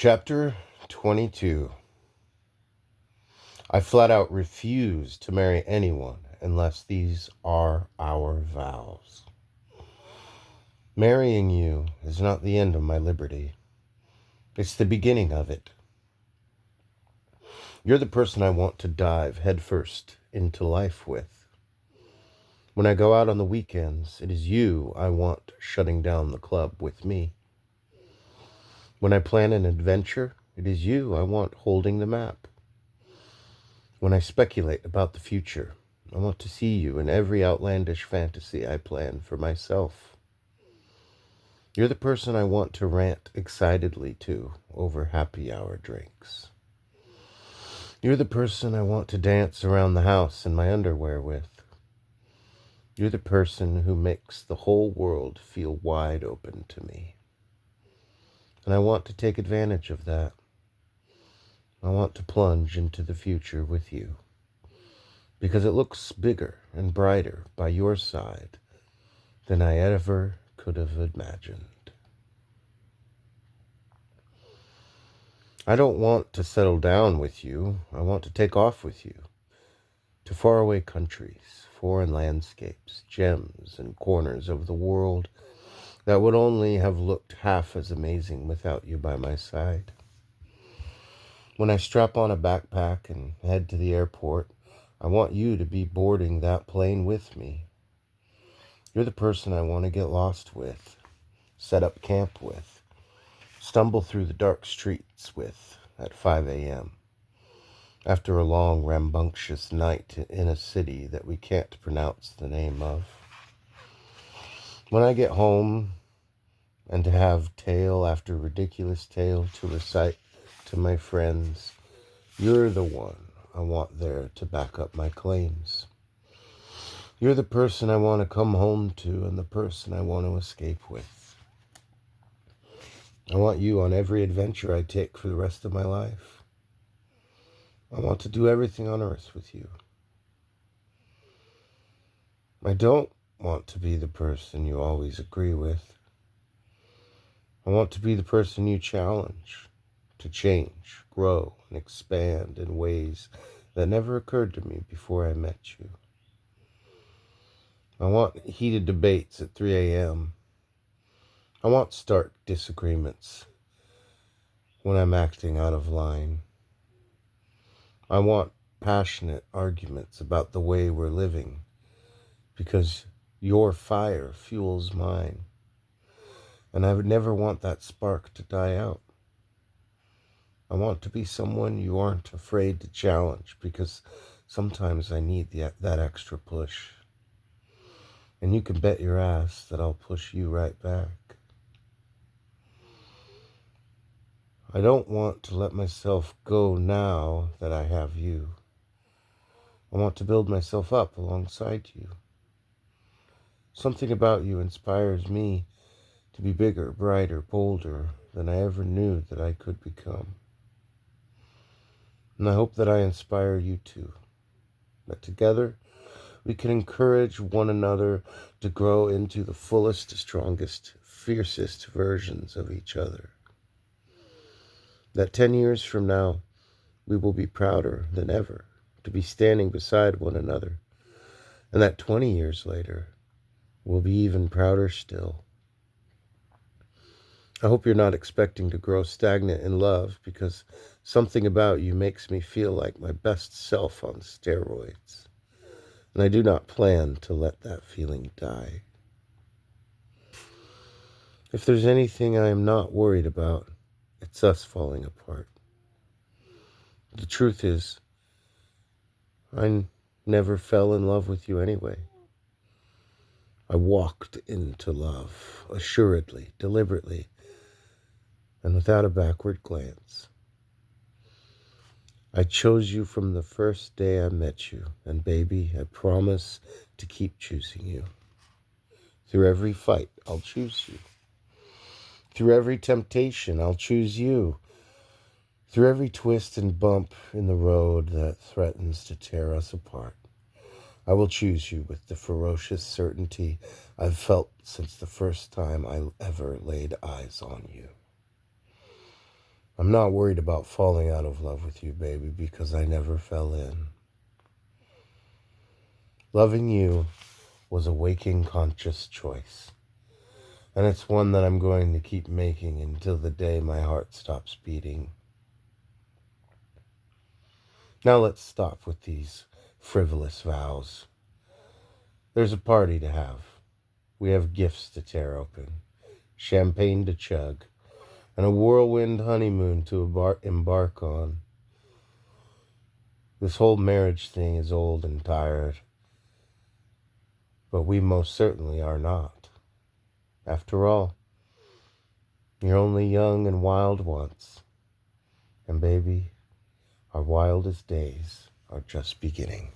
Chapter 22. I flat out refuse to marry anyone unless these are our vows. Marrying you is not the end of my liberty. It's the beginning of it. You're the person I want to dive headfirst into life with. When I go out on the weekends, it is you I want shutting down the club with me. When I plan an adventure, it is you I want holding the map. When I speculate about the future, I want to see you in every outlandish fantasy I plan for myself. You're the person I want to rant excitedly to over happy hour drinks. You're the person I want to dance around the house in my underwear with. You're the person who makes the whole world feel wide open to me. And I want to take advantage of that. I want to plunge into the future with you, because it looks bigger and brighter by your side than I ever could have imagined. I don't want to settle down with you. I want to take off with you to faraway countries, foreign landscapes, gems and corners of the world that would only have looked half as amazing without you by my side. When I strap on a backpack and head to the airport, I want you to be boarding that plane with me. You're the person I want to get lost with, set up camp with, stumble through the dark streets with at 5 a.m. after a long, rambunctious night in a city that we can't pronounce the name of. When I get home and to have tale after ridiculous tale to recite to my friends, you're the one I want there to back up my claims. You're the person I want to come home to and the person I want to escape with. I want you on every adventure I take for the rest of my life. I want to do everything on earth with you. I don't want to be the person you always agree with. I want to be the person you challenge, to change, grow, and expand in ways that never occurred to me before I met you. I want heated debates at 3 a.m. I want stark disagreements when I'm acting out of line. I want passionate arguments about the way we're living, because your fire fuels mine, and I would never want that spark to die out. I want to be someone you aren't afraid to challenge, because sometimes I need that extra push. And you can bet your ass that I'll push you right back. I don't want to let myself go now that I have you. I want to build myself up alongside you. Something about you inspires me to be bigger, brighter, bolder than I ever knew that I could become. And I hope that I inspire you too. That together we can encourage one another to grow into the fullest, strongest, fiercest versions of each other. That 10 years from now, we will be prouder than ever to be standing beside one another. And that 20 years later, we'll be even prouder still. I hope you're not expecting to grow stagnant in love, because something about you makes me feel like my best self on steroids. And I do not plan to let that feeling die. If there's anything I am not worried about, it's us falling apart. The truth is, I never fell in love with you anyway. I walked into love, assuredly, deliberately, and without a backward glance. I chose you from the first day I met you, and baby, I promise to keep choosing you. Through every fight, I'll choose you. Through every temptation, I'll choose you. Through every twist and bump in the road that threatens to tear us apart, I will choose you with the ferocious certainty I've felt since the first time I ever laid eyes on you. I'm not worried about falling out of love with you, baby, because I never fell in. Loving you was a waking, conscious choice. And it's one that I'm going to keep making until the day my heart stops beating. Now let's stop with these frivolous vows. There's a party to have. We have gifts to tear open, champagne to chug, and a whirlwind honeymoon to embark on. This whole marriage thing is old and tired, but we most certainly are not. After all, you're only young and wild once, and baby, our wildest days are just beginning.